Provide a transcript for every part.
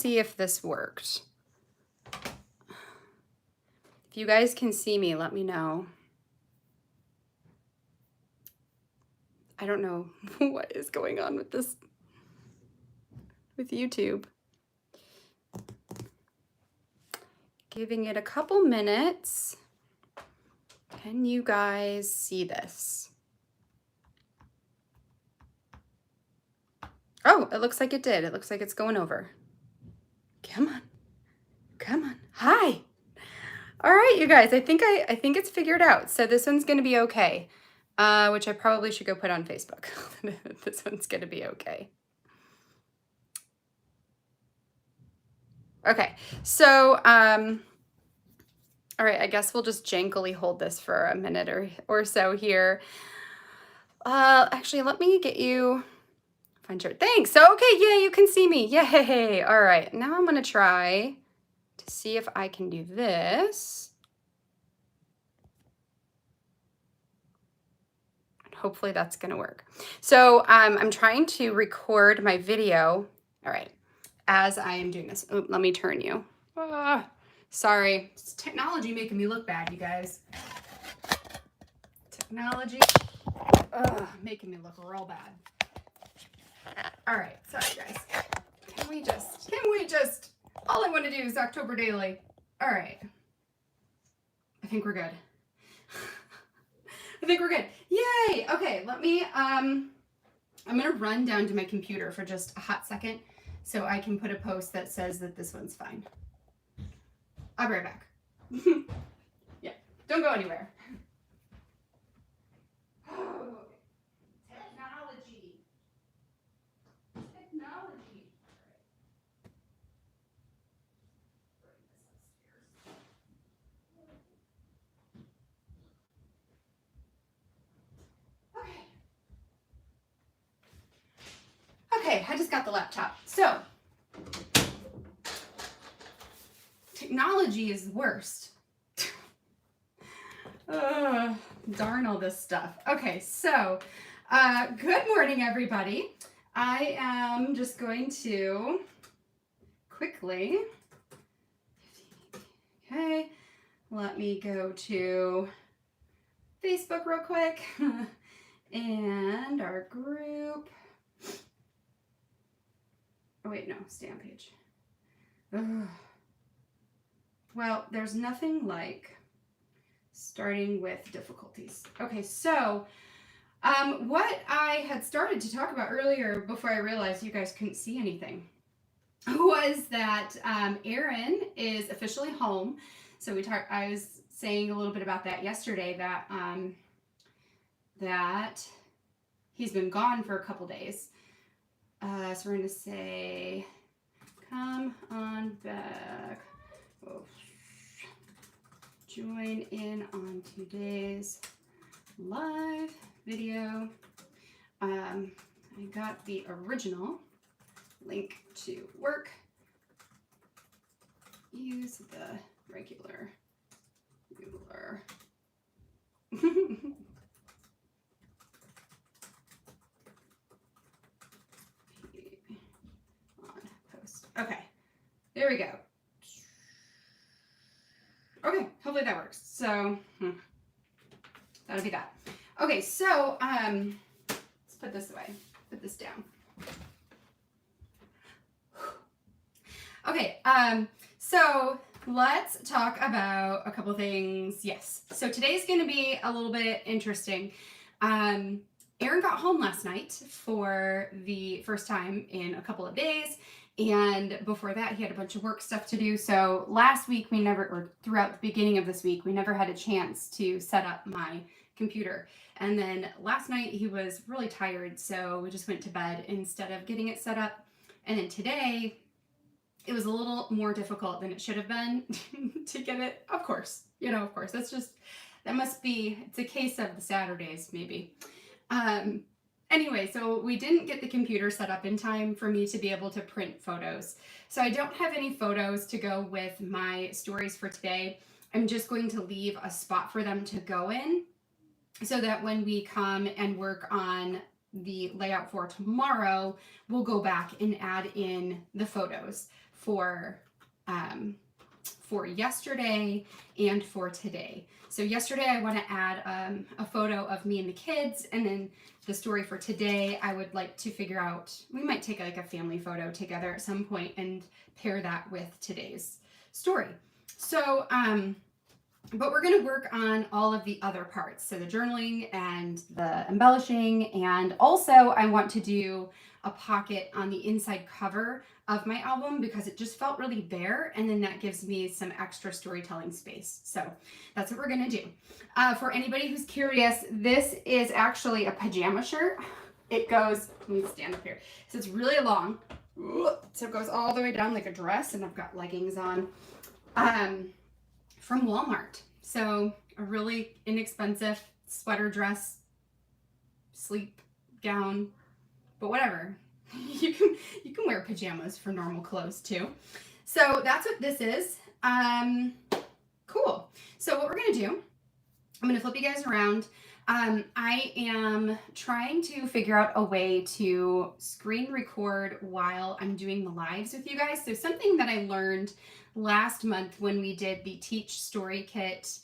see if this worked. If you guys can see me, let me know. I don't know what is going on with this, with YouTube. Giving it a couple minutes. Can you guys see this? Oh, it looks like it did. It looks like it's going over. Come on. Come on. Hi. All right, you guys, I think it's figured out. So this one's gonna be okay, which I probably should go put on Facebook. This one's gonna be okay. Okay, so, all right, I guess we'll just jankily hold this for a minute or so here. Actually, let me get you, find your, thanks. So, okay, yeah, you can see me. Yay, all right. Now I'm gonna try to see if I can do this. Hopefully that's gonna work. So I'm trying to record my video, all right, as I am doing this. Ooh, let me turn you. Sorry, it's technology making me look bad, you guys. Technology making me look real bad. All right, sorry guys. Can we just, all I want to do is October Daily. All right, I think we're good. I think we're good. Yay! Okay, let me, I'm gonna run down to my computer for just a hot second so I can put a post that says that this one's fine. I'll be right back. Yeah, don't go anywhere. Oh, technology. Technology. Okay, I just got the laptop. So, technology is the worst. Darn all this stuff. Okay, so, good morning, everybody. I am just going to quickly, okay, let me go to Facebook real quick and our group. Oh wait, no, stay on page. Ugh. Well, there's nothing like starting with difficulties. Okay, so what I had started to talk about earlier before I realized you guys couldn't see anything was that Aaron is officially home. So I was saying a little bit about that yesterday, that that he's been gone for a couple days. So we're going to say, come on back. Oh. Join in on today's live video. I got the original link to work. Use the regular ruler. Okay, there we go. Okay, hopefully that works. So that'll be that. Okay, so let's put this away, put this down. Okay, so let's talk about a couple things. Yes, so today's gonna be a little bit interesting. Aaron got home last night for the first time in a couple of days. And before that, he had a bunch of work stuff to do. So last week or throughout the beginning of this week, we never had a chance to set up my computer. And then last night he was really tired, so we just went to bed instead of getting it set up. And then today, it was a little more difficult than it should have been to get it. Of course, of course, it's a case of the Saturdays, maybe. Anyway, so we didn't get the computer set up in time for me to be able to print photos. So I don't have any photos to go with my stories for today. I'm just going to leave a spot for them to go in so that when we come and work on the layout for tomorrow, we'll go back and add in the photos for yesterday and for today. So yesterday I want to add a photo of me and the kids, and then the story for today I would like to figure out, we might take like a family photo together at some point and pair that with today's story. So but we're going to work on all of the other parts, so the journaling and the embellishing, and also I want to do a pocket on the inside cover of my album because it just felt really bare, and then that gives me some extra storytelling space. So that's what we're going to do. For anybody who's curious, this is actually a pajama shirt. It goes, let me stand up here. So it's really long. So it goes all the way down like a dress, and I've got leggings on. From Walmart. So a really inexpensive sweater dress, sleep gown, but whatever. You can wear pajamas for normal clothes too. So that's what this is. Cool. So what we're gonna do, I'm gonna flip you guys around. I am trying to figure out a way to screen record while I'm doing the lives with you guys. So something that I learned last month when we did the Teach Story Kit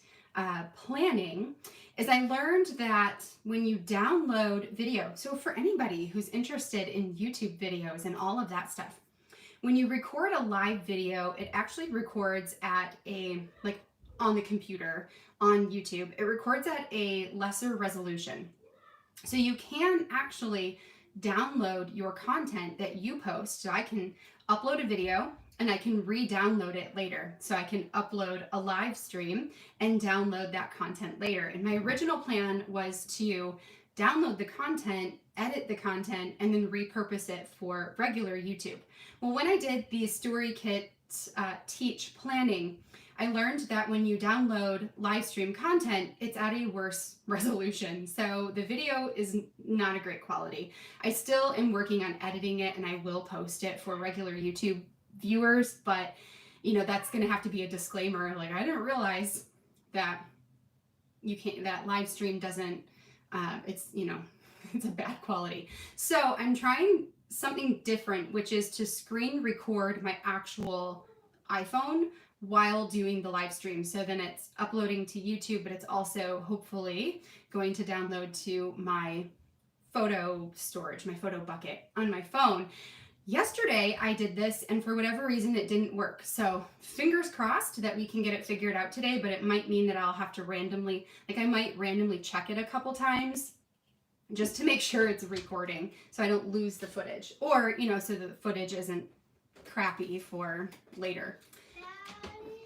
planning is I learned that when you download video, so for anybody who's interested in YouTube videos and all of that stuff, when you record a live video, it actually records at like on the computer, on YouTube, it records at a lesser resolution. So you can actually download your content that you post. So I can upload a video and I can re-download it later. So I can upload a live stream and download that content later. And my original plan was to download the content, edit the content, and then repurpose it for regular YouTube. Well, when I did the Story Kit Teach planning, I learned that when you download live stream content, it's at a worse resolution. So the video is not a great quality. I still am working on editing it, and I will post it for regular YouTube viewers, but you know, that's going to have to be a disclaimer. Like, I didn't realize that you can't, that live stream doesn't, it's, you know, it's a bad quality. So I'm trying something different, which is to screen record my actual iPhone while doing the live stream. So then it's uploading to YouTube, but it's also hopefully going to download to my photo storage, my photo bucket on my phone. Yesterday I did this, and for whatever reason it didn't work. So fingers crossed that we can get it figured out today, but it might mean that I'll have to randomly, like I might randomly check it a couple times just to make sure it's recording so I don't lose the footage, or, you know, so the footage isn't crappy for later.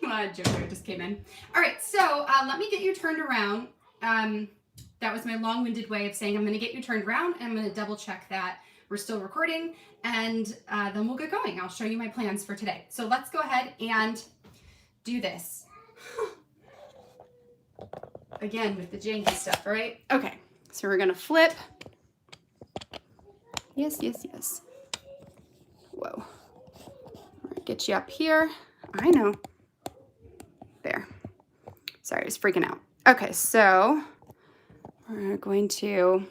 Jojo just came in. All right, so let me get you turned around. That was my long-winded way of saying I'm going to get you turned around, and I'm going to double check that we're still recording, and then we'll get going. I'll show you my plans for today. So let's go ahead and do this. Again, with the janky stuff, all right? Okay, so we're going to flip. Yes, yes, yes. Whoa. Get you up here. I know. There. Sorry, I was freaking out. Okay, so we're going to,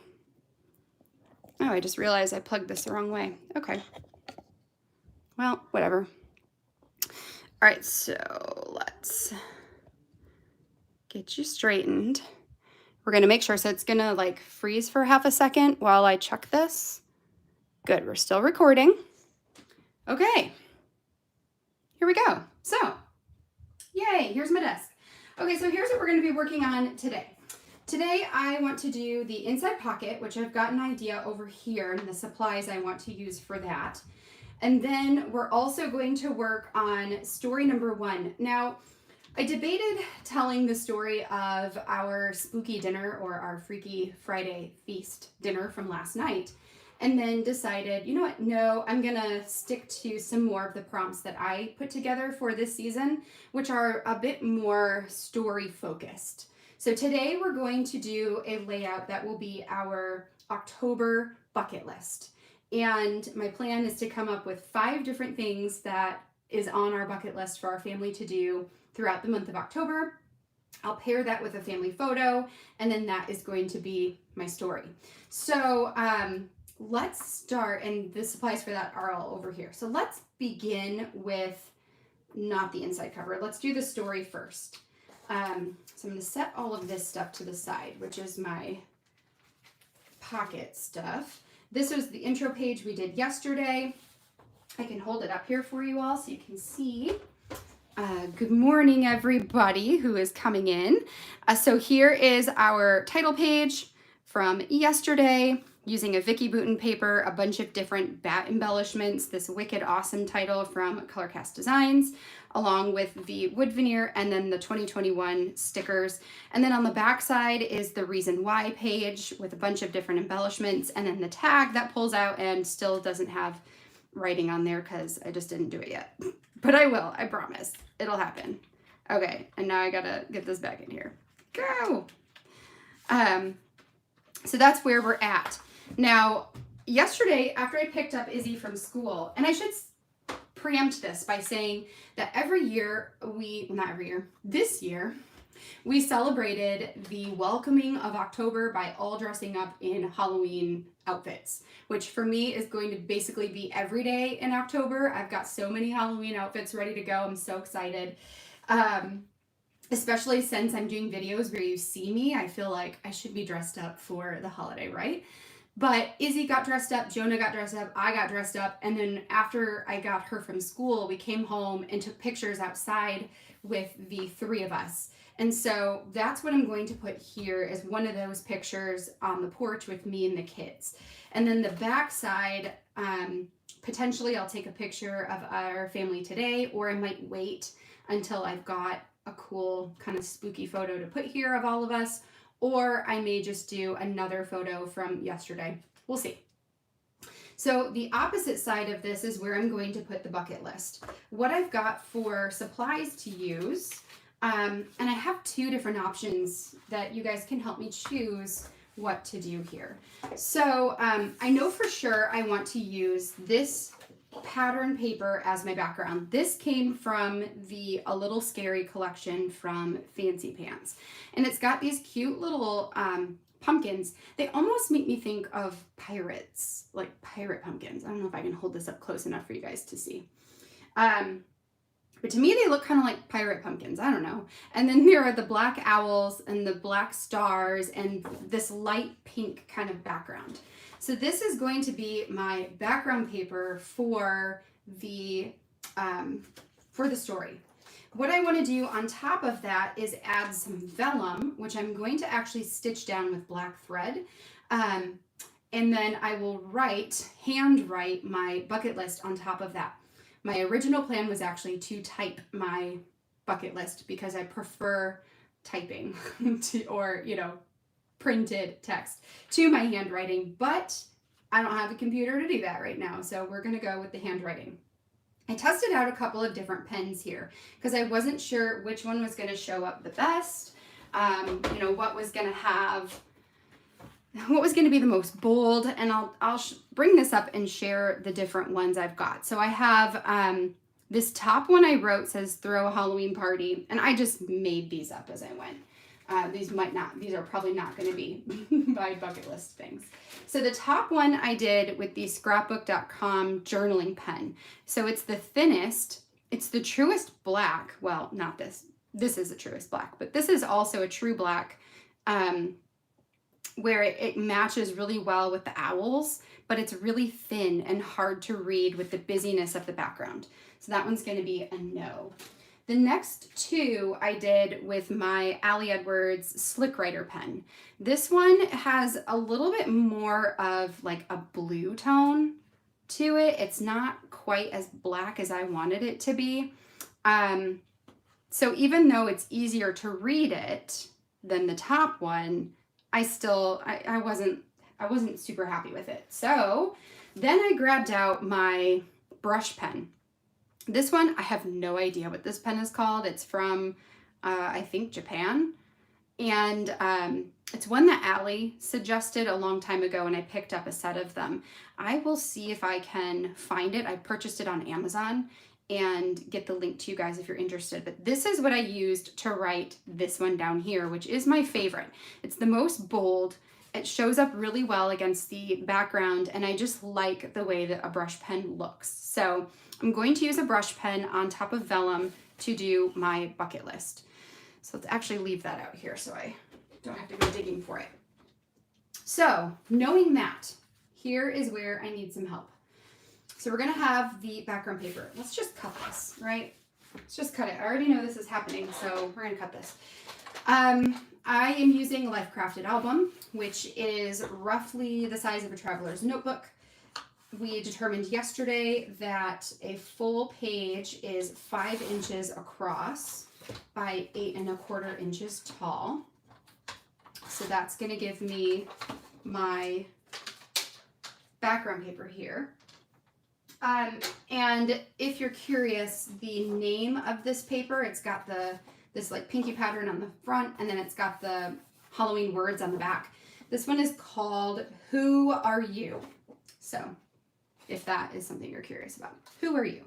oh, I just realized I plugged this the wrong way. Okay. Well, whatever. All right, so let's get you straightened. We're going to make sure, so it's going to like freeze for half a second while I check this. Good, we're still recording. Okay. Here we go. So, yay, here's my desk. Okay, so here's what we're going to be working on today. Today I want to do the inside pocket, which I've got an idea over here, and the supplies I want to use for that. And then we're also going to work on story number 1. Now, I debated telling the story of our spooky dinner, or our Freaky Friday feast dinner from last night, and then decided, you know what, no, I'm gonna stick to some more of the prompts that I put together for this season, which are a bit more story focused. So today we're going to do a layout that will be our October bucket list. And my plan is to come up with 5 different things that is on our bucket list for our family to do throughout the month of October. I'll pair that with a family photo, and then that is going to be my story. So let's start, and the supplies for that are all over here. So let's begin with not the inside cover. Let's do the story first. So I'm going to set all of this stuff to the side, which is my pocket stuff. This was the intro page we did yesterday. I can hold it up here for you all so you can see. Good morning, everybody who is coming in. So here is our title page from yesterday, using a Vicky Bouton paper, a bunch of different bat embellishments, this wicked awesome title from Colorcast Designs, along with the wood veneer, and then the 2021 stickers. And then on the back side is the reason why page with a bunch of different embellishments, and then the tag that pulls out and still doesn't have writing on there because I just didn't do it yet. But I will, I promise. It'll happen. Okay, and now I gotta get this back in here. Go! So that's where we're at. This year, we celebrated the welcoming of October by all dressing up in Halloween outfits, which for me is going to basically be every day in October. I've got so many Halloween outfits ready to go. I'm so excited. Especially since I'm doing videos where you see me, I feel like I should be dressed up for the holiday, right? But Izzy got dressed up, Jonah got dressed up, I got dressed up, and then after I got her from school, we came home and took pictures outside with the three of us. And so that's what I'm going to put here is one of those pictures on the porch with me and the kids. And then the back side, potentially I'll take a picture of our family today, or I might wait until I've got a cool kind of spooky photo to put here of all of us, or I may just do another photo from yesterday. We'll see. So the opposite side of this is where I'm going to put the bucket list. What I've got for supplies to use, and I have two different options that you guys can help me choose what to do here. So I know for sure I want to use this pattern paper as my background. This came from the A Little Scary collection from Fancy Pants, and it's got these cute little pumpkins. They almost make me think of pirates, like pirate pumpkins. I don't know if I can hold this up close enough for you guys to see. But to me, they look kind of like pirate pumpkins. I don't know. And then there are the black owls and the black stars and this light pink kind of background. So this is going to be my background paper for the story. What I want to do on top of that is add some vellum, which I'm going to actually stitch down with black thread. And then I will hand write my bucket list on top of that. My original plan was actually to type my bucket list because I prefer typing or printed text to my handwriting, but I don't have a computer to do that right now, so we're going to go with the handwriting. I tested out a couple of different pens here because I wasn't sure which one was going to show up the best, what was going to be the most bold, and I'll bring this up and share the different ones I've got. So I have this top one I wrote says throw a Halloween party, and I just made these up as I went. These are probably not going to be my bucket list things. So the top one I did with the scrapbook.com journaling pen. So it's the thinnest, it's the truest black. Well, not this. This is the truest black, but this is also a true black where it matches really well with the owls, but it's really thin and hard to read with the busyness of the background. So that one's going to be a no. The next two I did with my Ali Edwards Slick Writer pen. This one has a little bit more of like a blue tone to it. It's not quite as black as I wanted it to be. So even though it's easier to read it than the top one, I wasn't super happy with it. So then I grabbed out my brush pen. This one, I have no idea what this pen is called. It's from, I think, Japan. And it's one that Allie suggested a long time ago, and I picked up a set of them. I will see if I can find it. I purchased it on Amazon and get the link to you guys if you're interested. But this is what I used to write this one down here, which is my favorite. It's the most bold. It shows up really well against the background, and I just like the way that a brush pen looks. So I'm going to use a brush pen on top of vellum to do my bucket list. So let's actually leave that out here so I don't have to go digging for it. So knowing that, here is where I need some help. So we're gonna have the background paper. Let's just cut this, right? Let's just cut it. I already know this is happening, so we're gonna cut this. I am using a Life Crafted album, which is roughly the size of a traveler's notebook. We determined yesterday that a full page is 5 inches across by 8 1/4 inches tall. So that's going to give me my background paper here. And if you're curious, the name of this paper, it's got this like pinky pattern on the front, and then it's got the Halloween words on the back. This one is called Who Are You? So if that is something you're curious about. Who are you?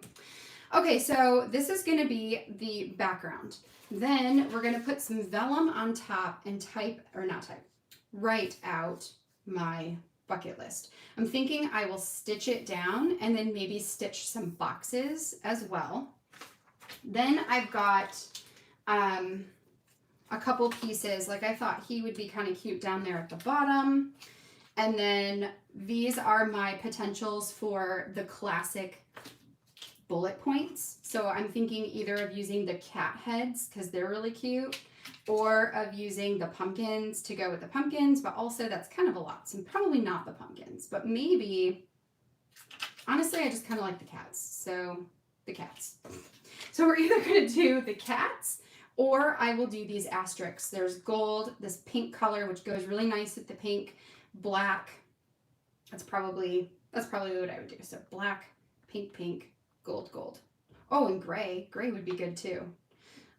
Okay, so this is going to be the background. Then we're going to put some vellum on top and write out my bucket list. I'm thinking I will stitch it down and then maybe stitch some boxes as well. Then I've got a couple pieces, like I thought he would be kind of cute down there at the bottom. And then these are my potentials for the classic bullet points. So I'm thinking either of using the cat heads because they're really cute, or of using the pumpkins to go with the pumpkins, but also that's kind of a lot. So probably not the pumpkins, but maybe, honestly, I just kind of like the cats. So the cats. So we're either going to do the cats, or I will do these asterisks. There's gold, this pink color, which goes really nice with the pink, black. That's probably what I would do. So black, pink, pink, gold, gold. Oh, and gray. Gray would be good too.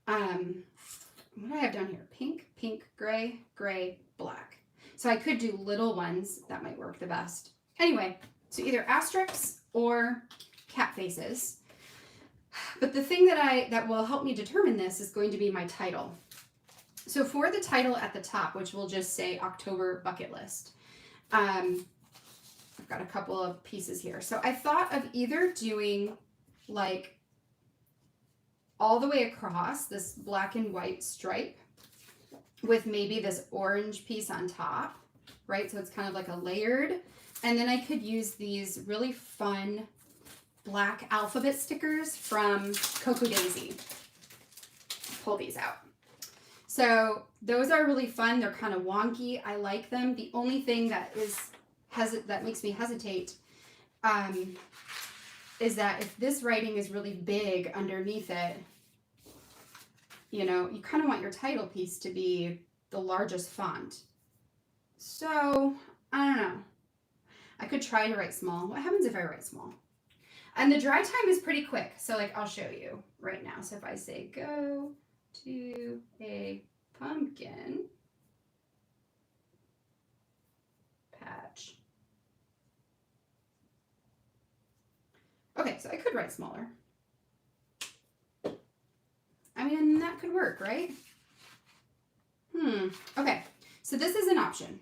What do I have down here? Pink, pink, gray, gray, black. So I could do little ones. That might work the best. Anyway, so either asterisks or cat faces. But the thing that will help me determine this is going to be my title. So for the title at the top, which will just say October bucket list, I've got a couple of pieces here. So I thought of either doing like all the way across this black and white stripe with maybe this orange piece on top, right? So it's kind of like a layered. And then I could use these really fun black alphabet stickers from Cocoa Daisy. Pull these out. So those are really fun. They're kind of wonky. I like them. The only thing that makes me hesitate is that if this writing is really big underneath it, you know, you kind of want your title piece to be the largest font. So I don't know. I could try to write small. What happens if I write small? And the dry time is pretty quick. So like I'll show you right now. So if I say go to a pumpkin patch. Okay, so I could write smaller. I mean, that could work, right? Okay, so this is an option.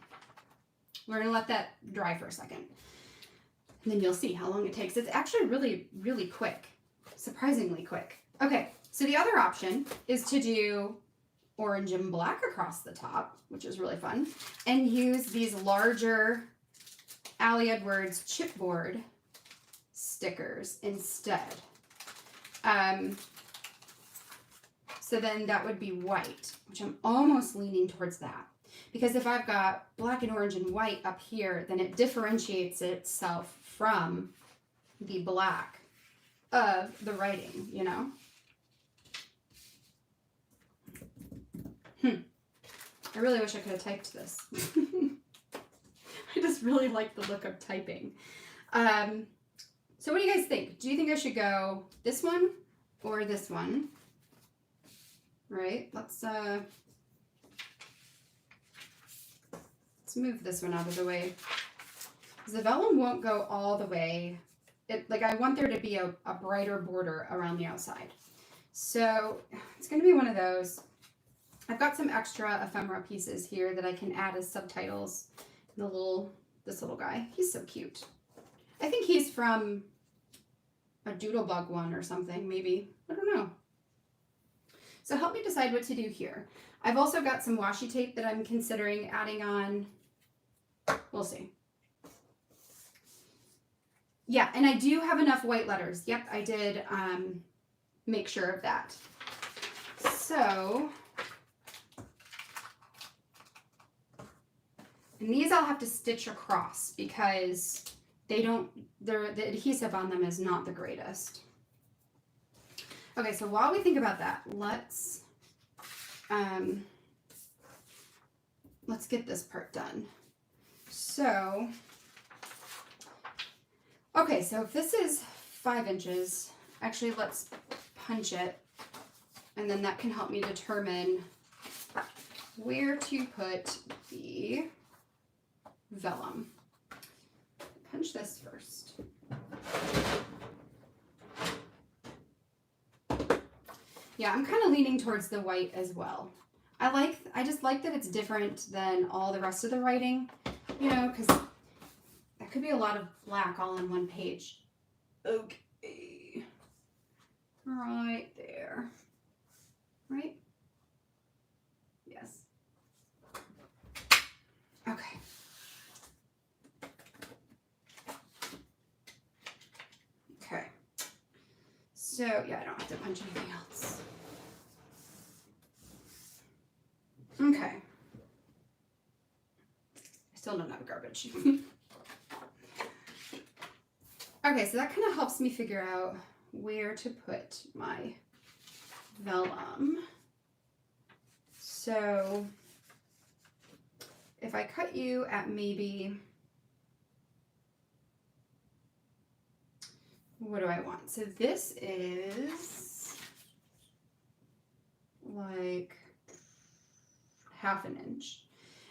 We're gonna let that dry for a second. And then you'll see how long it takes. It's actually really, really quick. Surprisingly quick. Okay, so the other option is to do orange and black across the top, which is really fun, and use these larger Ali Edwards chipboard stickers instead. So then that would be white, which I'm almost leaning towards that. Because if I've got black and orange and white up here, then it differentiates itself from the black of the writing, you know? I really wish I could have typed this. I just really like the look of typing. So what do you guys think? Do you think I should go this one or this one? Right, let's move this one out of the way. Because the vellum won't go all the way. I want there to be a brighter border around the outside. So it's going to be one of those. I've got some extra ephemera pieces here that I can add as subtitles this little guy. He's so cute. I think he's from a Doodlebug one or something, maybe. I don't know. So help me decide what to do here. I've also got some washi tape that I'm considering adding on. We'll see. Yeah, and I do have enough white letters. Yep, I did make sure of that. So, and these I'll have to stitch across because the adhesive on them is not the greatest. Okay, so while we think about that, let's get this part done. So, okay, so if this is 5 inches, actually let's punch it, and then that can help me determine where to put the vellum. Punch this first. Yeah, I'm kind of leaning towards the white as well. I just like that it's different than all the rest of the writing, you know, because that could be a lot of black all on one page. Okay. Right there. Right? Yes. Okay. Okay. So, yeah, I don't have to punch anything else. Okay. I still don't have garbage. Okay, so that kind of helps me figure out where to put my vellum. So if I cut you at maybe, what do I want? So this is like 1/2 inch.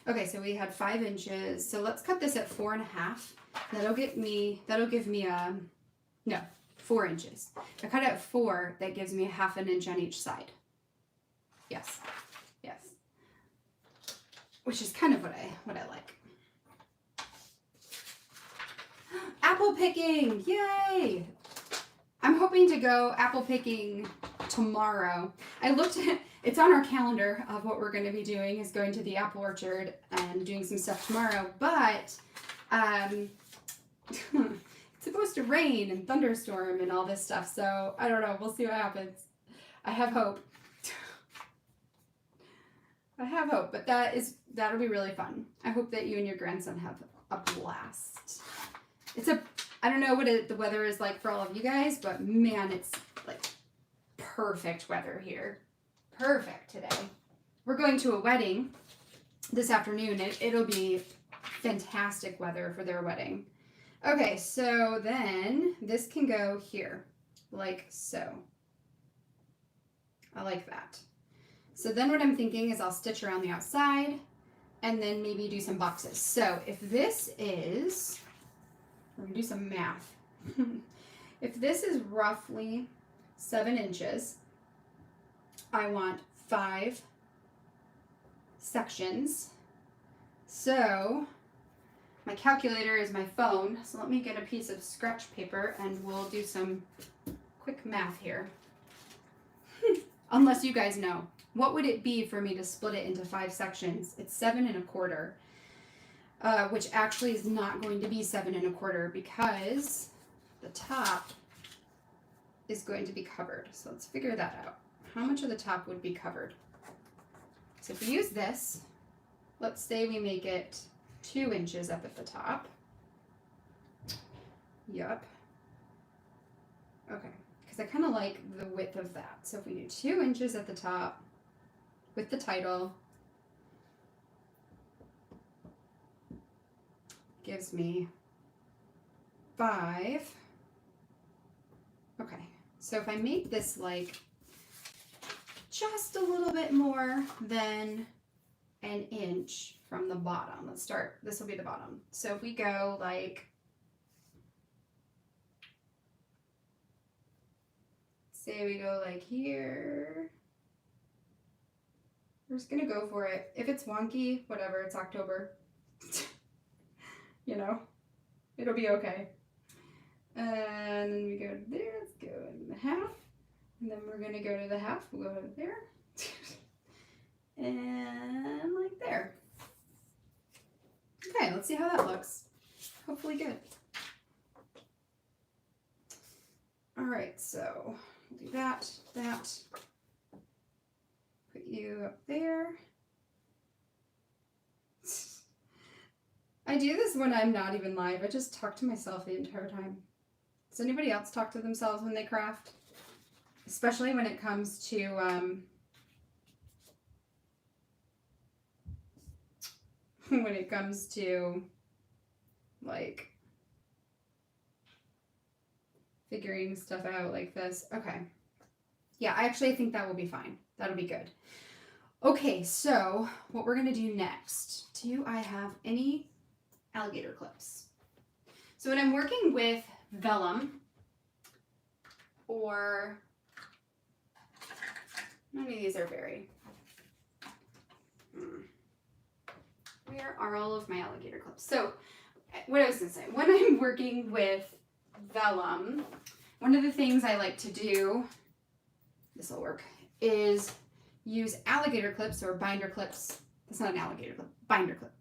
Okay, so we had 5 inches. So let's cut this at 4.5. That'll give me no, 4 inches. If I cut it at 4, that gives me 1/2 inch on each side. Yes, yes. Which is kind of what I like. Apple picking, yay! I'm hoping to go apple picking tomorrow. I looked at, it's on our calendar of what we're going to be doing is going to the apple orchard and doing some stuff tomorrow, but it's supposed to rain and thunderstorm and all this stuff, so I don't know. We'll see what happens. I have hope. I have hope, but that'll be really fun. I hope that you and your grandson have a blast. I don't know what the weather is like for all of you guys, but man, it's like perfect weather here. Perfect today. We're going to a wedding this afternoon. It'll be fantastic weather for their wedding. Okay, so then this can go here, like so. I like that. So then what I'm thinking is I'll stitch around the outside and then maybe do some boxes. So if this is, we're gonna do some math. If this is roughly 7 inches, I want 5 sections. So my calculator is my phone. So let me get a piece of scratch paper and we'll do some quick math here. Unless you guys know. What would it be for me to split it into 5 sections? It's 7 1/4, which actually is not going to be 7 1/4 because the top is going to be covered. So let's figure that out. How much of the top would be covered? So if we use this, let's say we make it 2 inches up at the top. Yup. Okay, because I kind of like the width of that. So if we do 2 inches at the top with the title, gives me 5. Okay, so if I make this like just a little bit more than an inch from the bottom, let's start, this will be the bottom. So if we go like, say we go like here, we're just gonna go for it. If it's wonky, whatever, it's October. you know, it'll be okay. And then we go there, let's go in the half. And then we're gonna go to the half, we'll go there. And like there. Okay, let's see how that looks. Hopefully good. All right, so we'll do that. Put you up there. I do this when I'm not even live. I just talk to myself the entire time. Does anybody else talk to themselves when they craft? Especially when it comes to like figuring stuff out like this. Okay. Yeah, I actually think that will be fine. That'll be good. Okay, so what we're gonna do next. Do I have any alligator clips? So when I'm working with vellum or none of these are very. Where are all of my alligator clips? So what I was gonna say, when I'm working with vellum, one of the things I like to do, this will work, is use alligator clips or binder clips. That's not an alligator clip, binder clip.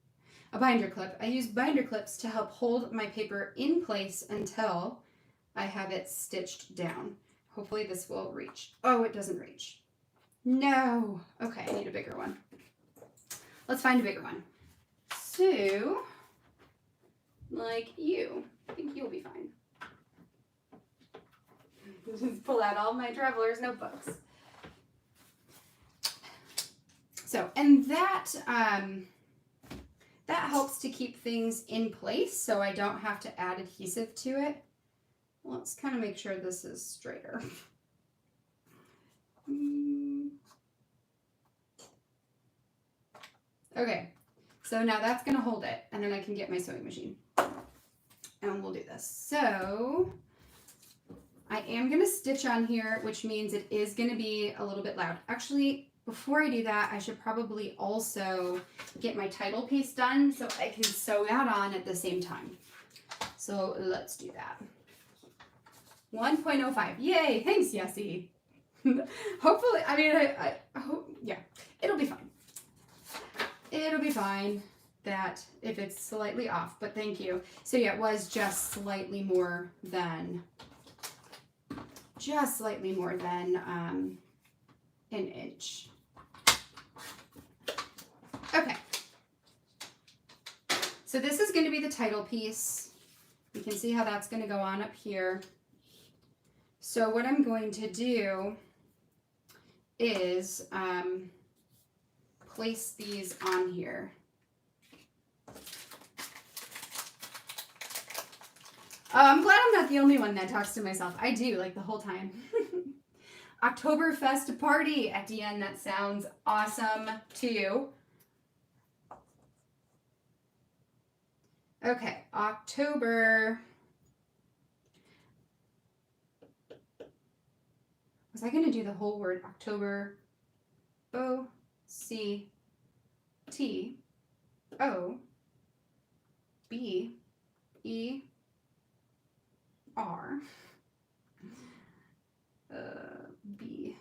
A binder clip. I use binder clips to help hold my paper in place until I have it stitched down. Hopefully this will reach. Oh, it doesn't reach. No. Okay, I need a bigger one. Let's find a bigger one. So, like you. I think you'll be fine. Just pull out all my traveler's notebooks. So, and that helps to keep things in place so I don't have to add adhesive to it. Let's kind of make sure this is straighter. Okay, so now that's gonna hold it, and then I can get my sewing machine. And we'll do this. So, I am gonna stitch on here, which means it is gonna be a little bit loud. Actually, before I do that, I should probably also get my title piece done so I can sew that on at the same time. So let's do that. 1.05. Yay! Thanks, Yessie. Hopefully, I mean, I hope, yeah, it'll be fine. It'll be fine that if it's slightly off, but thank you. So yeah, it was just slightly more than an inch. Okay. So this is going to be the title piece. You can see how that's going to go on up here. So what I'm going to do is place these on here. I'm glad I'm not the only one that talks to myself. I do, like the whole time. Oktoberfest party at the end. That sounds awesome too. Okay, October. Was I going to do the whole word October? O-C-T-O-B-E-R. B-U-C-K.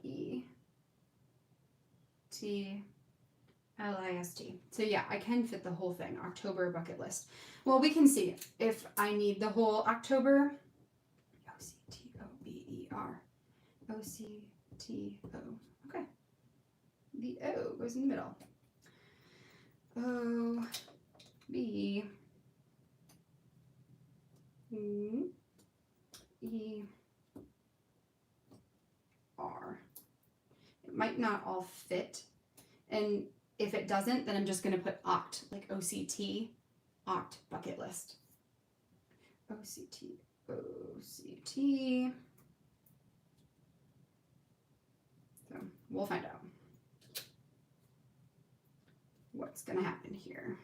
E-T-L-I-S-T. So yeah, I can fit the whole thing. October bucket list. Well, we can see if I need the whole October. O-C-T-O-B-E-R. O-C-T-O. Okay. The O goes in the middle. O-B-E-R. It might not all fit. And if it doesn't, then I'm just going to put oct, like OCT, oct bucket list. OCT, OCT. So we'll find out what's going to happen here.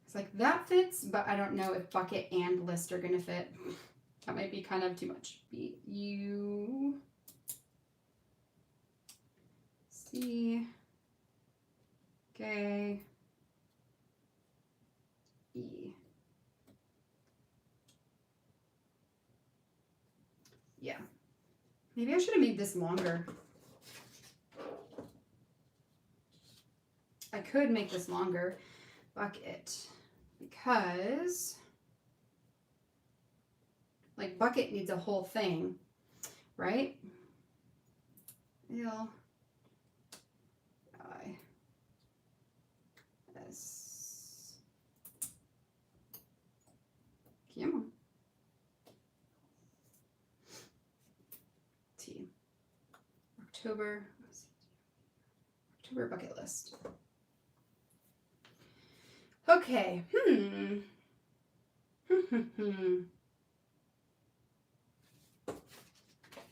It's like that fits, but I don't know if bucket and list are going to fit. That might be kind of too much. B-U-C-E. Yeah. Maybe I should have made this longer. I could make this longer. Bucket. Because, like, bucket needs a whole thing, right? L-I-S. Come on. T. October bucket list. Okay.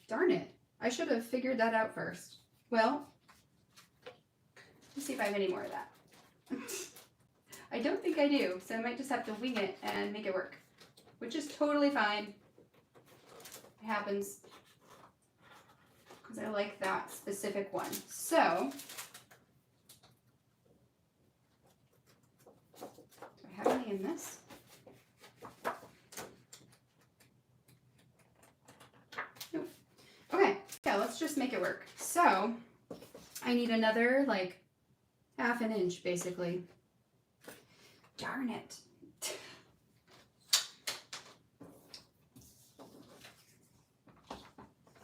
Darn it. I should have figured that out first. Well, let's see if I have any more of that. I don't think I do, so I might just have to wing it and make it work, which is totally fine. It happens because I like that specific one. So, do I have any in this? Nope. Okay, yeah, let's just make it work. So, I need another, like, 1/2 inch, basically. Darn it.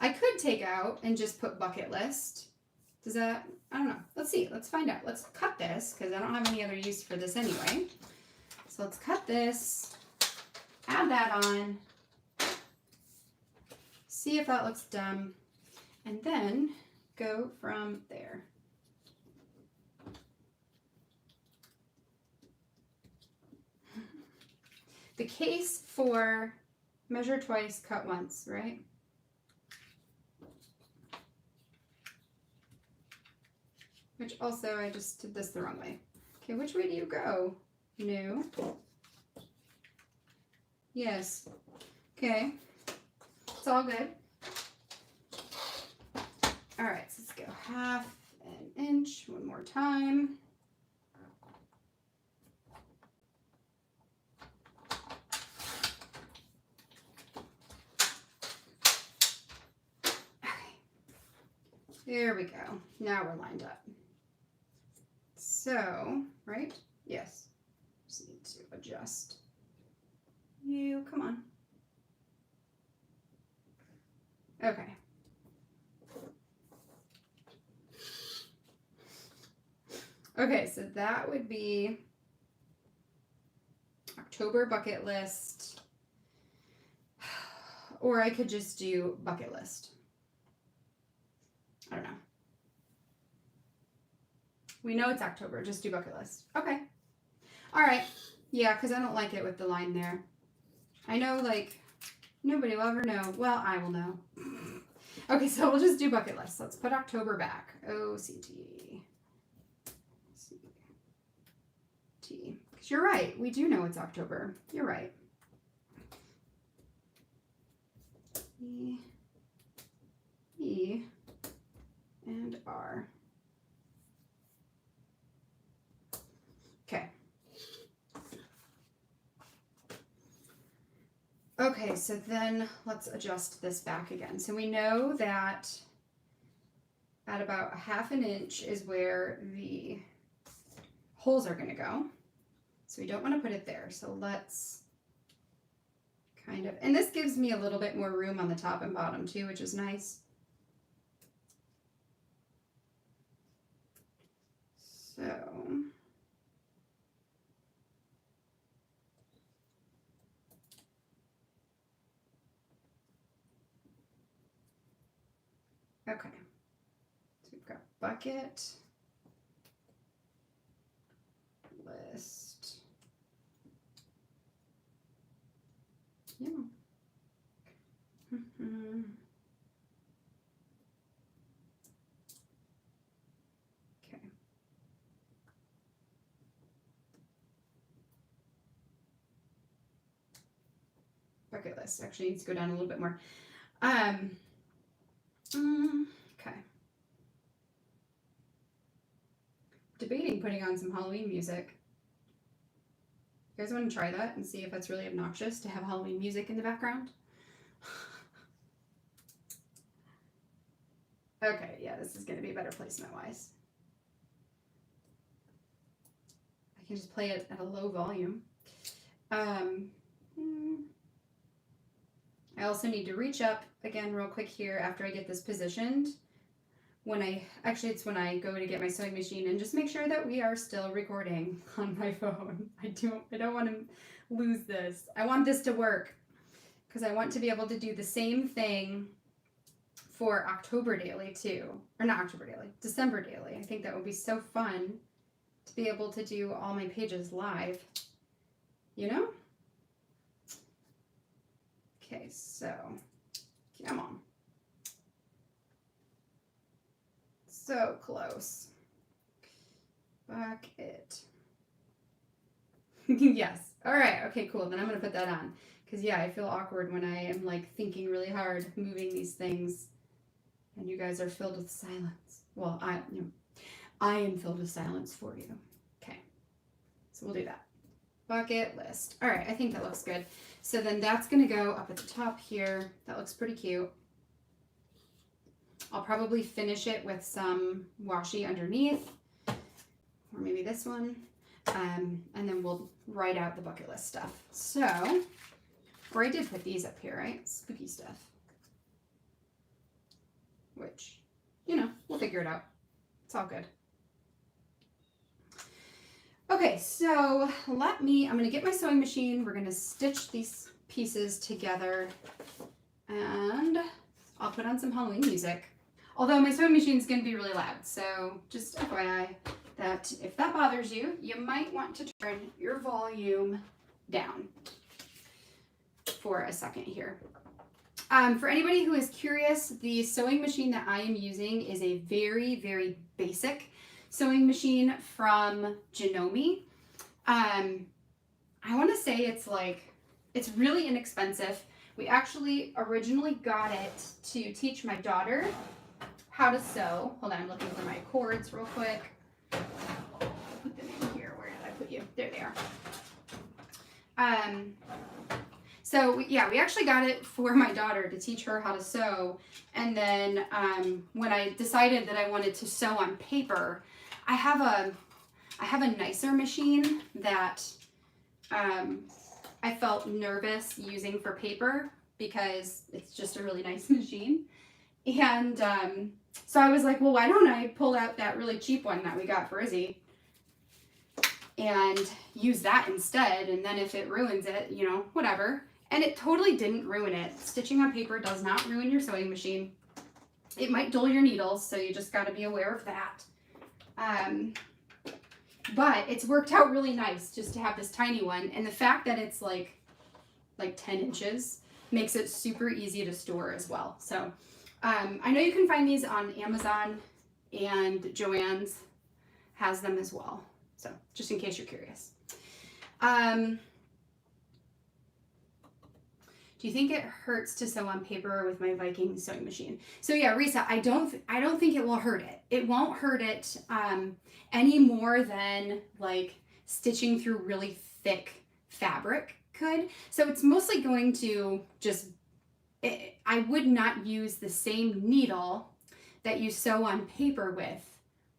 I could take out and just put bucket list. Does that, I don't know. Let's see, let's find out. Let's cut this because I don't have any other use for this anyway. So let's cut this, add that on, see if that looks dumb, and then go from there. The case for measure twice, cut once, right? Which also, I just did this the wrong way. Okay, which way do you go? No. Yes. Okay. It's all good. All right, so let's go 1/2 inch one more time. Okay. There we go. Now we're lined up. So, right? Yes. Just need to adjust. You, come on. Okay. Okay, so that would be October bucket list, or I could just do bucket list. I don't know. We know it's October, just do bucket list. Okay. All right. Yeah, because I don't like it with the line there. I know, like, nobody will ever know. Well, I will know. Okay, so we'll just do bucket list. Let's put October back. O-C-T. C-T. Because you're right. We do know it's October. You're right. E. E. And R. Okay. Okay, so then let's adjust this back again. So we know that at about 1/2 inch is where the holes are going to go. So we don't want to put it there. So let's kind of, and this gives me a little bit more room on the top and bottom too, which is nice. So okay, so we've got bucket, list, yeah. Okay. bucket list. Actually needs to go down a little bit more. Okay. Debating putting on some Halloween music. You guys want to try that and see if that's really obnoxious to have Halloween music in the background? Okay, yeah, this is going to be better placement-wise. I can just play it at a low volume. I also need to reach up again real quick here after I get this positioned. It's when I go to get my sewing machine, and just make sure that we are still recording on my phone. I don't want to lose this. I want this to work because I want to be able to do the same thing for October daily too. Or not October daily, December daily. I think that would be so fun to be able to do all my pages live, you know? Okay, so come on. So close. Bucket. Yes. All right. Okay, cool. Then I'm going to put that on. Because, yeah, I feel awkward when I am, like, thinking really hard, moving these things. And you guys are filled with silence. Well, I am filled with silence for you. Okay. So we'll do that. Bucket list. All right. I think that looks good. So then that's going to go up at the top here. That looks pretty cute. I'll probably finish it with some washi underneath, or maybe this one, and then we'll write out the bucket list stuff. So, or I did put these up here, right? Spooky stuff, which, you know, we'll figure it out. It's all good. Okay, so I'm going to get my sewing machine. We're going to stitch these pieces together, and I'll put on some Halloween music. Although my sewing machine is going to be really loud, so just FYI that if that bothers you, you might want to turn your volume down for a second here. For anybody who is curious, the sewing machine that I am using is a very, very basic sewing machine from Janome. I want to say it's really inexpensive. We actually originally got it to teach my daughter how to sew. Hold on, I'm looking for my cords real quick. Put them in here. Where did I put you? There they are. We actually got it for my daughter to teach her how to sew. And then when I decided that I wanted to sew on paper, I have a nicer machine that I felt nervous using for paper because it's just a really nice machine. And so I was like, well, why don't I pull out that really cheap one that we got for Izzy and use that instead? And then if it ruins it, you know, whatever. And it totally didn't ruin it. Stitching on paper does not ruin your sewing machine. It might dull your needles, so you just got to be aware of that. But it's worked out really nice just to have this tiny one. And the fact that it's like 10 inches makes it super easy to store as well. So I know you can find these on Amazon, and Joann's has them as well. So just in case you're curious. Do you think it hurts to sew on paper with my Viking sewing machine? So yeah, Risa, I don't think it will hurt it. It won't hurt it any more than like stitching through really thick fabric could. So it's mostly going to just, I would not use the same needle that you sew on paper with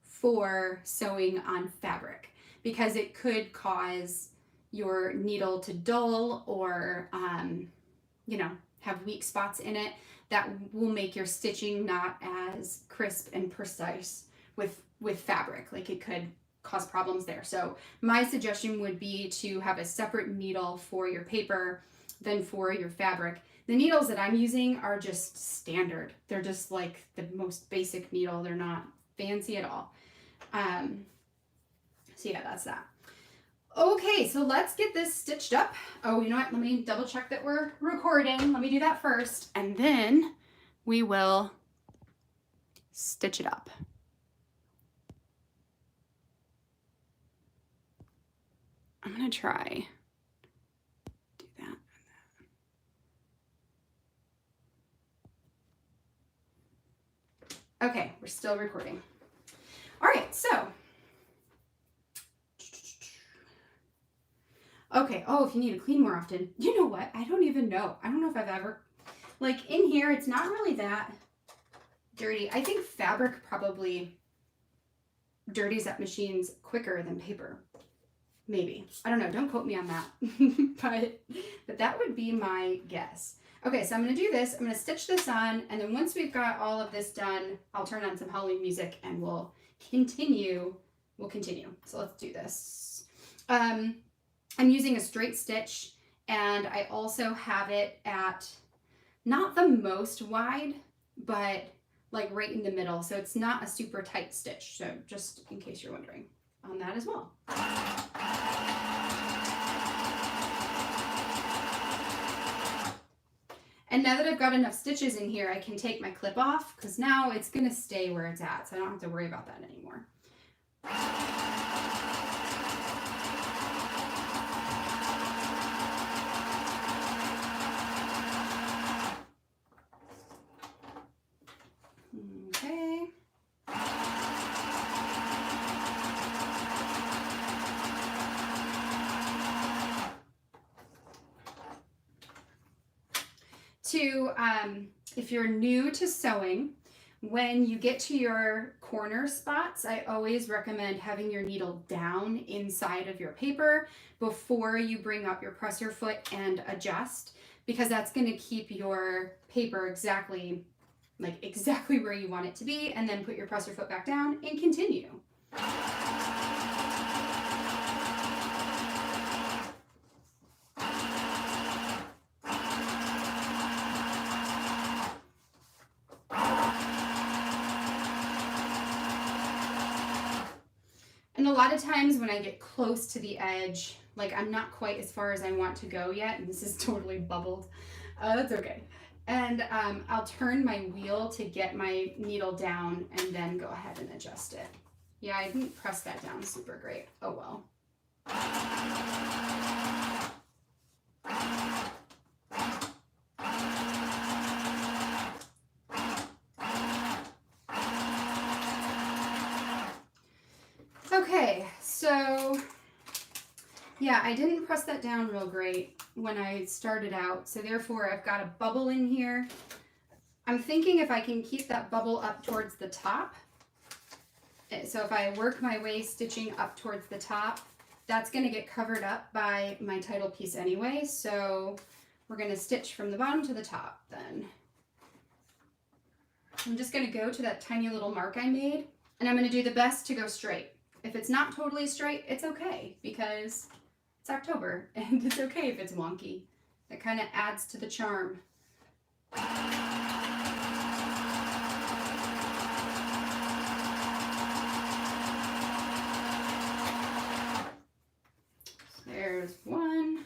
for sewing on fabric, because it could cause your needle to dull or you know, have weak spots in it that will make your stitching not as crisp and precise with fabric. Like it could cause problems there. So my suggestion would be to have a separate needle for your paper than for your fabric. The needles that I'm using are just standard. They're just like the most basic needle. They're not fancy at all. So yeah, that's that. Okay, so let's get this stitched up. Oh, you know what? Let me double check that we're recording. Let me do that first, and then we will stitch it up. I'm gonna try do that. still recording. All right, so. Okay, oh, if you need to clean more often. You know what? I don't even know. I don't know if I've ever, like in here, it's not really that dirty. I think fabric probably dirties up machines quicker than paper. Maybe. I don't know. Don't quote me on that. but that would be my guess. Okay, so I'm going to do this. I'm going to stitch this on, and then once we've got all of this done, I'll turn on some Halloween music and we'll continue. So let's do this. I'm using a straight stitch, and I also have it at not the most wide, but like right in the middle. So it's not a super tight stitch. So just in case you're wondering on that as well. And now that I've got enough stitches in here, I can take my clip off because now it's going to stay where it's at. So I don't have to worry about that anymore. Okay. If you're new to sewing, when you get to your corner spots, I always recommend having your needle down inside of your paper before you bring up your presser foot and adjust, because that's going to keep your paper exactly where you want it to be, and then put your presser foot back down and continue. And a lot of times when I get close to the edge, like I'm not quite as far as I want to go yet, and this is totally bubbled. That's okay. And I'll turn my wheel to get my needle down and then go ahead and adjust it. Yeah, I didn't press that down super great. Oh well. Okay, so yeah, I didn't press that down real great when I started out, so therefore I've got a bubble in here. I'm thinking if I can keep that bubble up towards the top, so if I work my way stitching up towards the top, that's going to get covered up by my title piece anyway, so we're going to stitch from the bottom to the top then. I'm just going to go to that tiny little mark I made, and I'm going to do the best to go straight. If it's not totally straight, it's okay, because it's October, and it's okay if it's wonky. It kind of adds to the charm. There's one.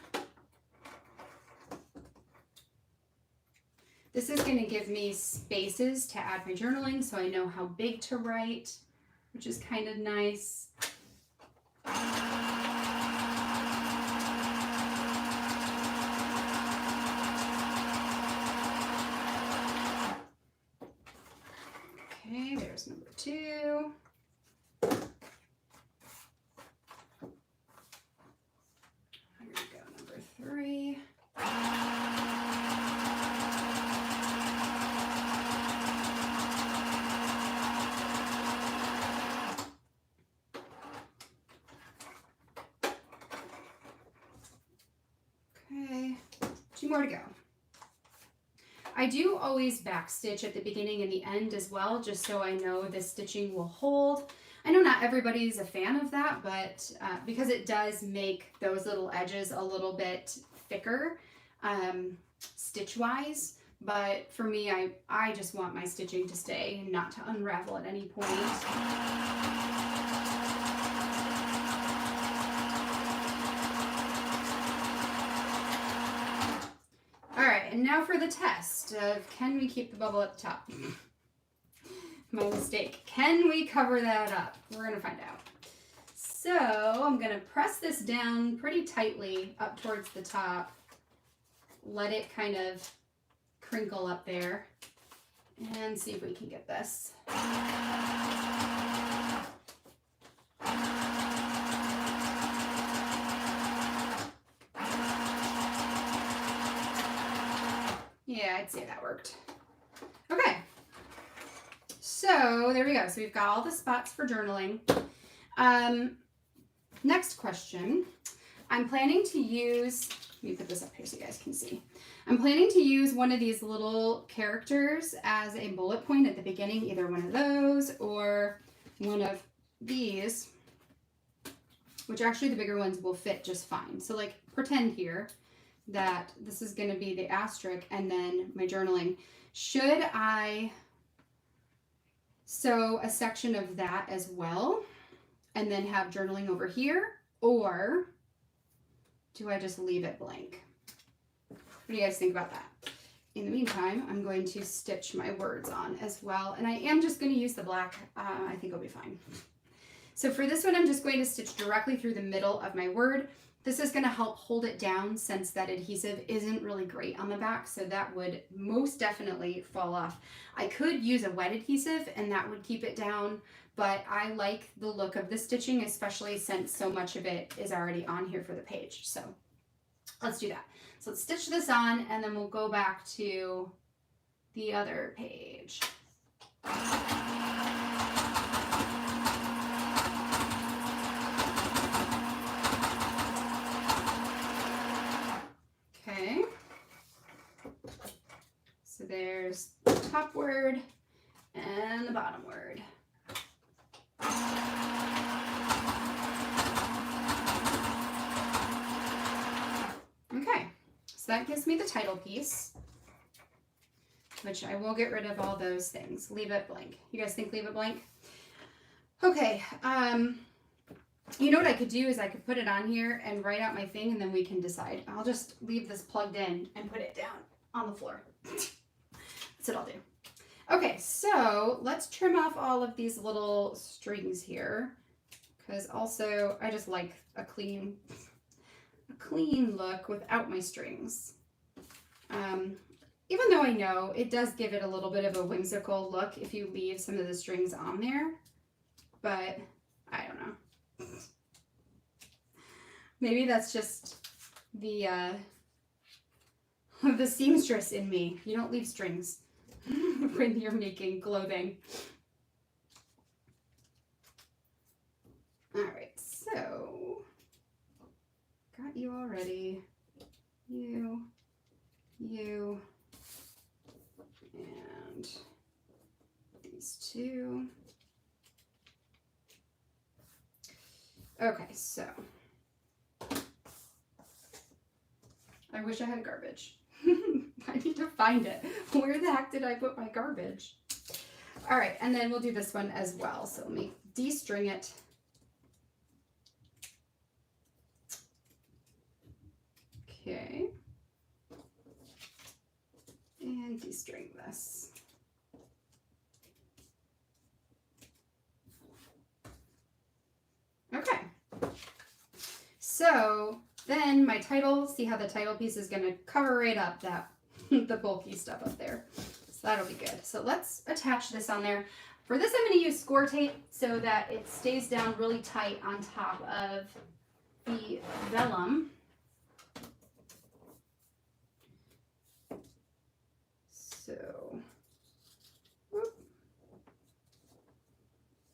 This is going to give me spaces to add my journaling, so I know how big to write, which is kind of nice. Okay, there's number 2. Here we go, number 3. Okay, 2 more to go. I do always back stitch at the beginning and the end as well, just so I know the stitching will hold. I know not everybody's a fan of that, but because it does make those little edges a little bit thicker stitch-wise, but for me, I just want my stitching to stay and not to unravel at any point. And now for the test of, can we keep the bubble at the top? My mistake. Can we cover that up? We're going to find out. So I'm going to press this down pretty tightly up towards the top. Let it kind of crinkle up there. And see if we can get this. Yeah, I'd say that worked. Okay. So there we go. So we've got all the spots for journaling. Next question. I'm planning to use, let me put this up here so you guys can see. I'm planning to use one of these little characters as a bullet point at the beginning, either one of those or one of these, which actually the bigger ones will fit just fine. So like pretend here that this is going to be the asterisk and then my journaling. Should I sew a section of that as well and then have journaling over here, or do I just leave it blank? What do you guys think about that? In the meantime, I'm going to stitch my words on as well, and I am just going to use the black. I think it'll be fine. So for this one, I'm just going to stitch directly through the middle of my word. This is going to help hold it down since that adhesive isn't really great on the back, so that would most definitely fall off. I could use a wet adhesive and that would keep it down, but I like the look of the stitching, especially since so much of it is already on here for the page. So let's do that. So let's stitch this on and then we'll go back to the other page. Okay, so there's the top word and the bottom word. Okay, so that gives me the title piece, which I will get rid of all those things. Leave it blank. You guys think leave it blank? Okay, you know what I could do is I could put it on here and write out my thing and then we can decide. I'll just leave this plugged in and put it down on the floor. That's what I'll do. Okay, so let's trim off all of these little strings here, because also I just like a clean look without my strings. Even though I know it does give it a little bit of a whimsical look if you leave some of the strings on there, but I don't know. Maybe that's just the seamstress in me. You don't leave strings when you're making clothing. All right, so got you already. You, and these two. Okay, so I wish I had garbage. I need to find it. Where the heck did I put my garbage? All right, and then we'll do this one as well. So let me de-string it. Okay. And de-string this. Okay. So then my title, see how the title piece is going to cover right up that the bulky stuff up there. So that'll be good. So let's attach this on there. For this, I'm going to use score tape so that it stays down really tight on top of the vellum. So, whoop,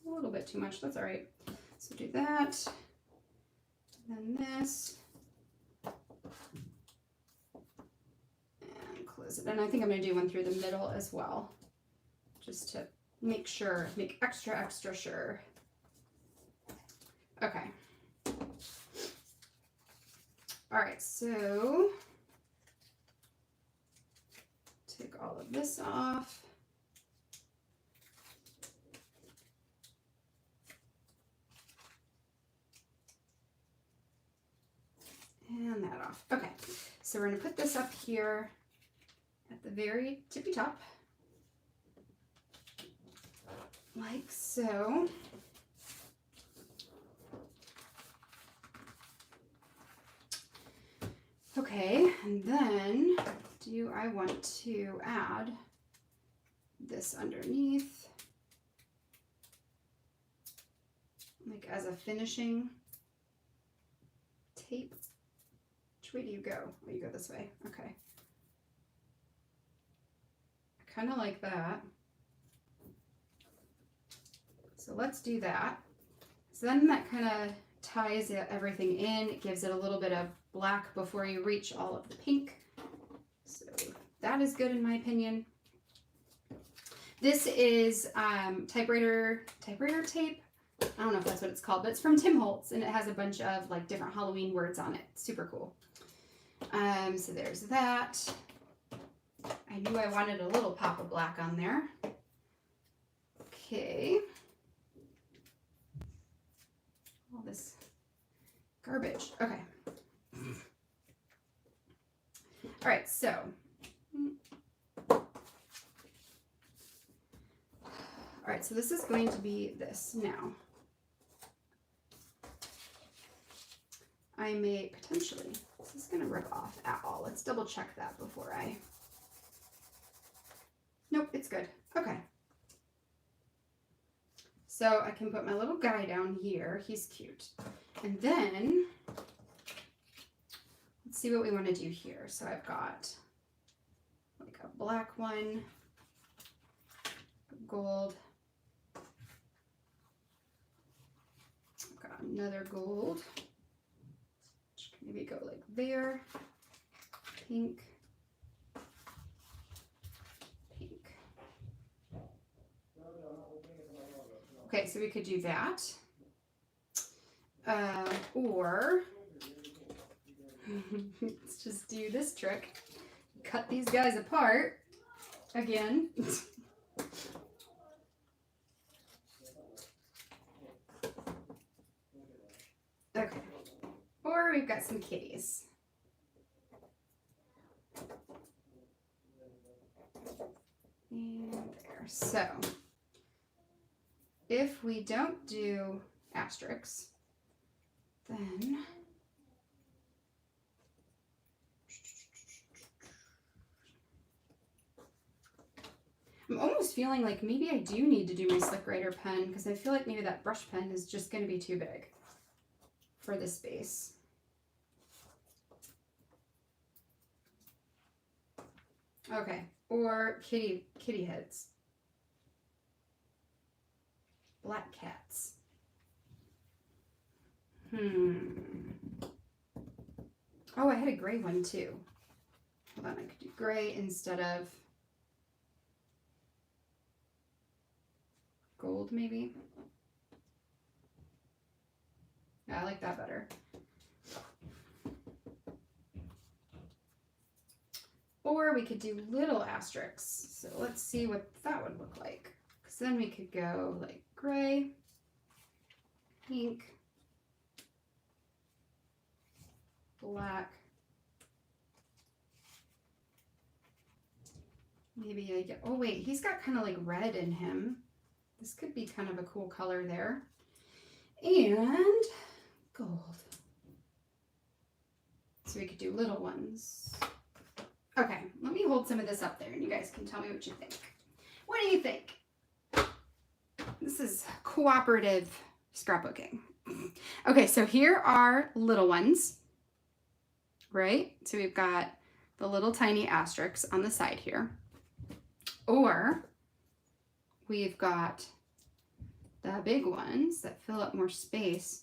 a little bit too much. That's all right. So do that. Then this. And close it. And I think I'm going to do one through the middle as well, just to make sure, make extra sure. Okay. All right, so take all of this off. And that off. Okay, so we're going to put this up here at the very tippy top, like so. Okay, and then do I want to add this underneath, like as a finishing tape? Which way do you go? Oh, you go this way. Okay. kind of like that. So let's do that. So then that kind of ties everything in. It gives it a little bit of black before you reach all of the pink. So that is good in my opinion. This is typewriter tape. I don't know if that's what it's called, but it's from Tim Holtz, and it has a bunch of like different Halloween words on it. Super cool. So there's that. I knew I wanted a little pop of black on there. Okay. All this garbage. Okay. All right, so. All right, so this is going to be this now. I may potentially, this is going to rip off at all. Let's double check that before I, nope, it's good. Okay. So I can put my little guy down here. He's cute. And then, let's see what we want to do here. So I've got like a black one, gold. I've got another gold. Maybe go like there. Pink. Pink. Okay, so we could do that. Or let's just do this trick. Cut these guys apart again. Okay. Or we've got some kitties. And there. So if we don't do asterisks, then I'm almost feeling like maybe I do need to do my slick writer pen, because I feel like maybe that brush pen is just going to be too big for this space. Okay, or kitty heads. Black cats. Oh, I had a gray one too. Hold on, I could do gray instead of gold maybe. Yeah, I like that better. Or we could do little asterisks. So let's see what that would look like. Because then we could go like gray, pink, black. Maybe I get, oh wait, he's got kind of like red in him. This could be kind of a cool color there. And gold. So we could do little ones. Okay, let me hold some of this up there and you guys can tell me what you think. What do you think? This is cooperative scrapbooking. Okay, so here are little ones, right? So we've got the little tiny asterisks on the side here. Or we've got the big ones that fill up more space.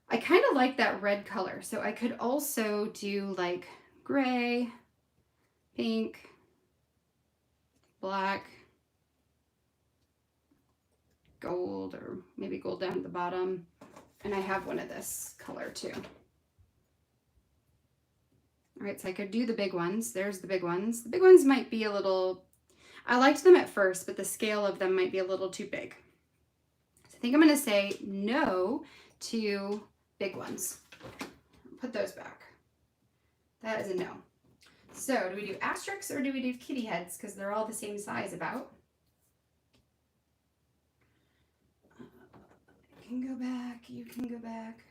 I kind of like that red color, so I could also do like gray, pink, black, gold, or maybe gold down at the bottom. And I have one of this color too. All right, so I could do the big ones. There's the big ones. The big ones might be a little, I liked them at first, but the scale of them might be a little too big. So I think I'm gonna say no to big ones. Put those back. That is a no. So do we do asterisks or do we do kitty heads? Because they're all the same size about. You can go back, you can go back.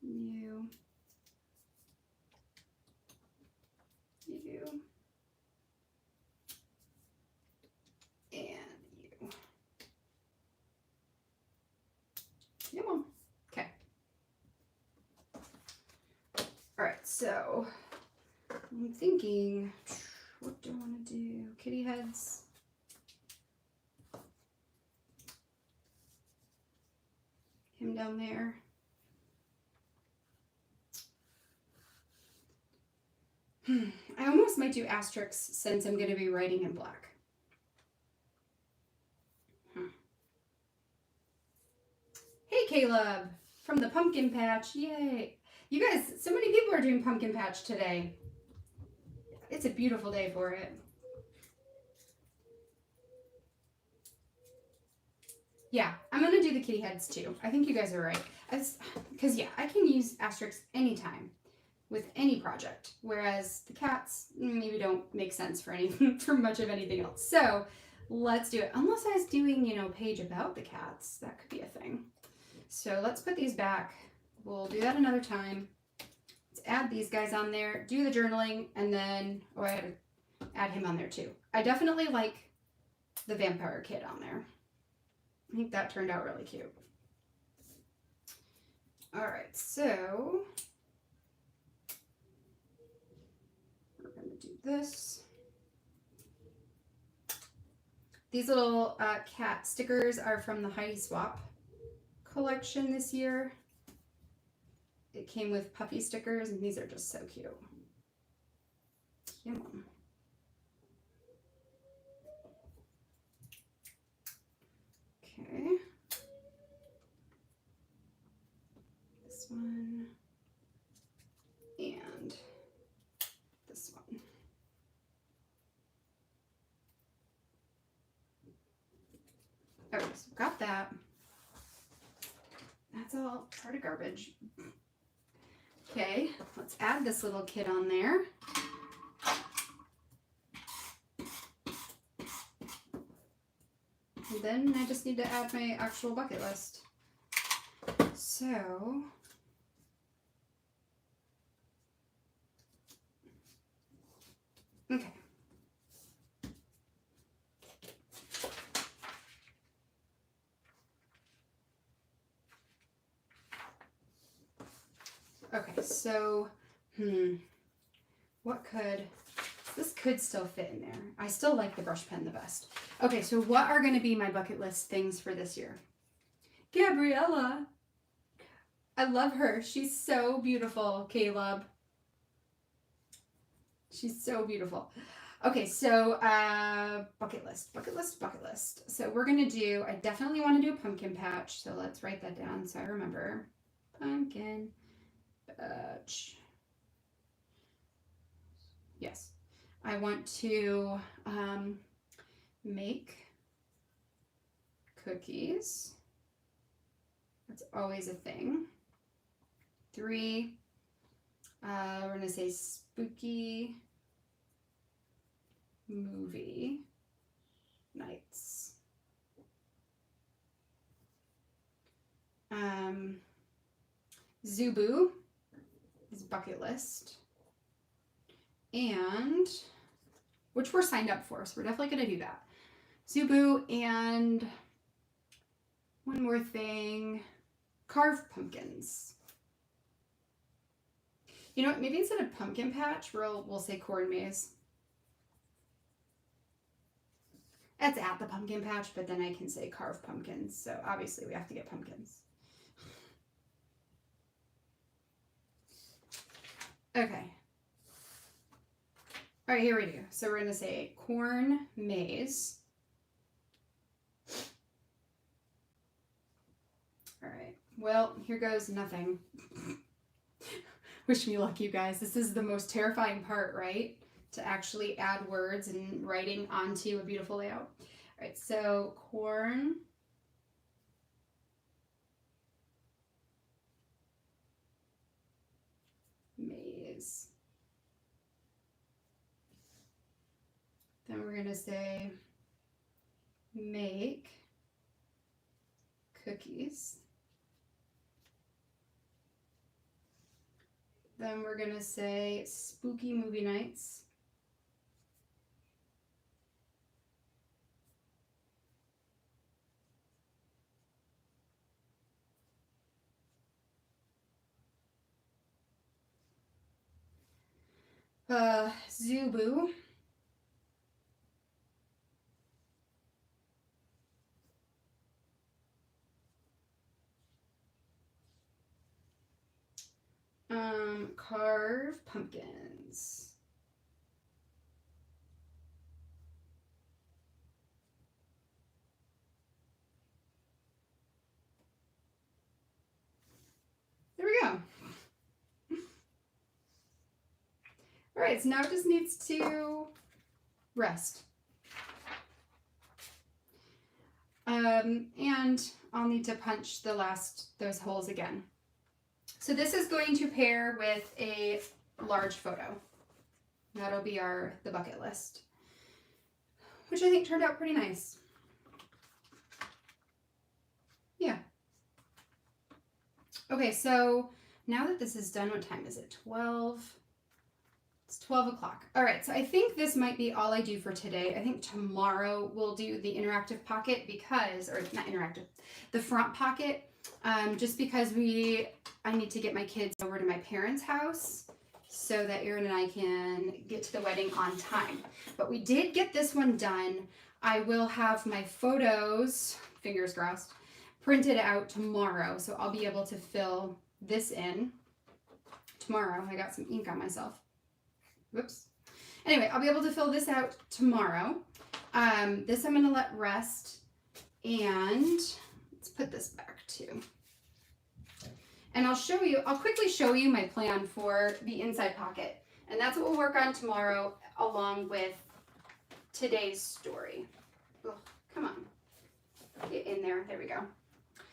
You. And you. Come on. Okay. All right, so I'm thinking, what do I want to do? Kitty heads. Him down there. I almost might do asterisks since I'm going to be writing in black. Hey, Caleb, from the pumpkin patch. Yay. You guys, so many people are doing pumpkin patch today. It's a beautiful day for it. Yeah, I'm going to do the kitty heads too. I think you guys are right. Because, yeah, I can use asterisks anytime with any project, whereas the cats maybe don't make sense for for much of anything else. So let's do it. Unless I was doing, a page about the cats. That could be a thing. So let's put these back. We'll do that another time. Let's add these guys on there, do the journaling, and then, I had to add him on there too. I definitely like the vampire kid on there. I think that turned out really cute. All right, so we're going to do this. These little cat stickers are from the Heidi Swap collection this year. It came with puffy stickers, and these are just so cute. Yum. Okay. This one. And this one. Okay, so got that. That's all part of garbage. Okay, let's add this little kid on there. And then I just need to add my actual bucket list. So, okay. Okay, so, this could still fit in there. I still like the brush pen the best. Okay, so what are going to be my bucket list things for this year? Gabriella. I love her. She's so beautiful, Caleb. She's so beautiful. Okay, so bucket list. So we're going to do, I definitely want to do a pumpkin patch. So let's write that down so I remember. Pumpkin patch. Yes. I want to make cookies. That's always a thing. 3, we're going to say spooky movie nights. Zubu is bucket list. And, which we're signed up for, so we're definitely going to do that. Zubu and one more thing, carve pumpkins. You know what, maybe instead of pumpkin patch, we'll say corn maze. That's at the pumpkin patch, but then I can say carve pumpkins, so obviously we have to get pumpkins. Okay. All right, here we do. So we're going to say corn maze. All right. Well, here goes nothing. Wish me luck, you guys. This is the most terrifying part, right? To actually add words and writing onto a beautiful layout. All right, so corn maze. Then we're going to say make cookies. Then we're going to say spooky movie nights. Zubu. Carve pumpkins. There we go. All right, so now it just needs to rest. And I'll need to punch those holes again. So this is going to pair with a large photo. That'll be the bucket list, which I think turned out pretty nice. Yeah. Okay, so now that this is done, what time is it? 12. It's 12 o'clock. All right, so I think this might be all I do for today. I think tomorrow we'll do the interactive pocket because, or not interactive, the front pocket, just because I need to get my kids over to my parents' house so that Erin and I can get to the wedding on time. But we did get this one done. I will have my photos, fingers crossed, printed out tomorrow, so I'll be able to fill this in tomorrow. I got some ink on myself. Whoops. Anyway, I'll be able to fill this out tomorrow. This I'm going to let rest, and let's put this back too. And I'll quickly show you my plan for the inside pocket. And that's what we'll work on tomorrow along with today's story. Oh, come on. Get in there. There we go.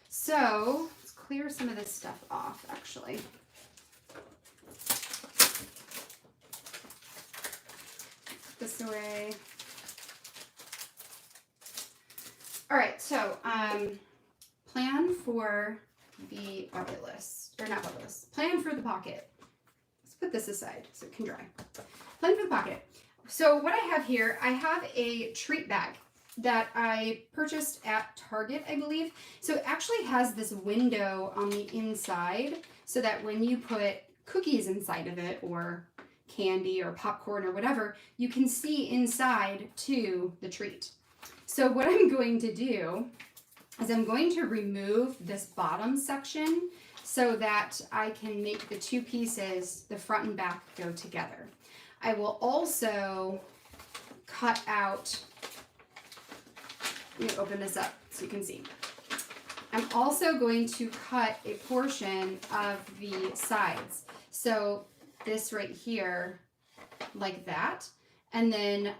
So let's clear some of this stuff off, actually. This away. All right, so plan for the bucket list, or not bucket list, plan for the pocket. Let's put this aside so it can dry. Plan for the pocket. So what I have here, I have a treat bag that I purchased at Target, I believe. So it actually has this window on the inside so that when you put cookies inside of it or candy or popcorn or whatever, you can see inside to the treat. So what I'm going to do is I'm going to remove this bottom section so that I can make the two pieces, the front and back, go together. I will also cut out, let me open this up so you can see. I'm also going to cut a portion of the sides. So this right here, like that. And then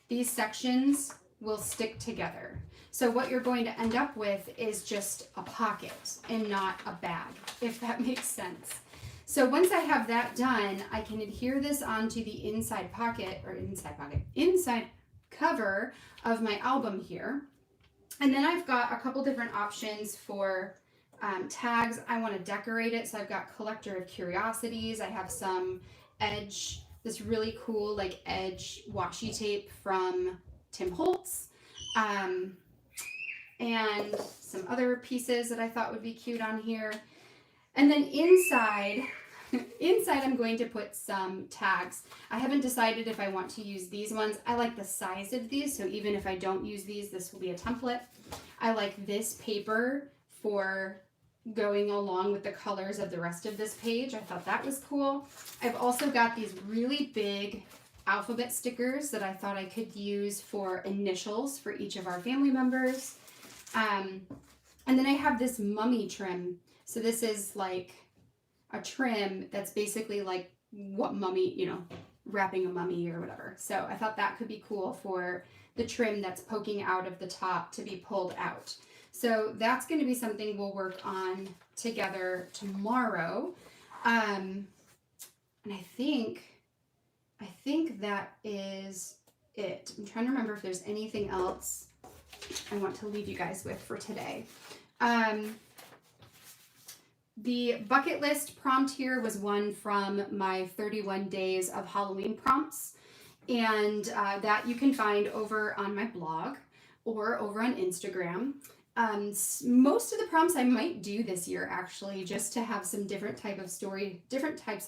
these sections will stick together. So what you're going to end up with is just a pocket and not a bag, if that makes sense. So once I have that done, I can adhere this onto the inside cover of my album here. And then I've got a couple different options for tags. I want to decorate it, so I've got collector of curiosities. I have some edge, this really cool like edge washi tape from Tim Holtz, and some other pieces that I thought would be cute on here. And then inside I'm going to put some tags. I haven't decided if I want to use these ones. I like the size of these, so even if I don't use these, this will be a template. I like this paper for going along with the colors of the rest of this page. I thought that was cool. I've also got these really big alphabet stickers that I thought I could use for initials for each of our family members. And then I have this mummy trim. So this is like a trim that's basically like what mummy, you know, wrapping a mummy or whatever. So I thought that could be cool for the trim that's poking out of the top to be pulled out. So that's going to be something we'll work on together tomorrow. And I think that is it. I'm trying to remember if there's anything else I want to leave you guys with for today. The bucket list prompt here was one from my 31 days of Halloween prompts, and that you can find over on my blog or over on Instagram. Most of the prompts I might do this year actually, just to have some different types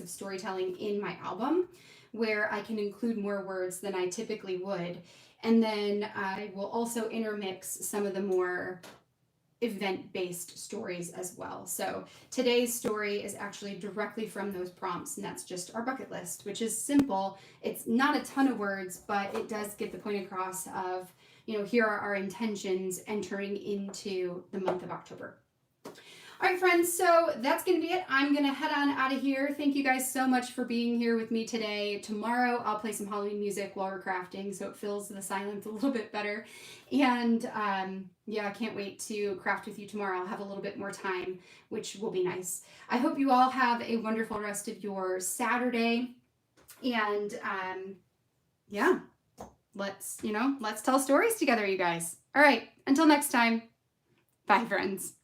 of storytelling in my album, where I can include more words than I typically would. And then I will also intermix some of the more event-based stories as well. So today's story is actually directly from those prompts, and that's just our bucket list, which is simple. It's not a ton of words, but it does get the point across of, here are our intentions entering into the month of October. All right, friends, so that's going to be it. I'm going to head on out of here. Thank you guys so much for being here with me today. Tomorrow, I'll play some Halloween music while we're crafting, so it fills the silence a little bit better. And yeah, I can't wait to craft with you tomorrow. I'll have a little bit more time, which will be nice. I hope you all have a wonderful rest of your Saturday. And yeah, let's tell stories together, you guys. All right, until next time. Bye, friends.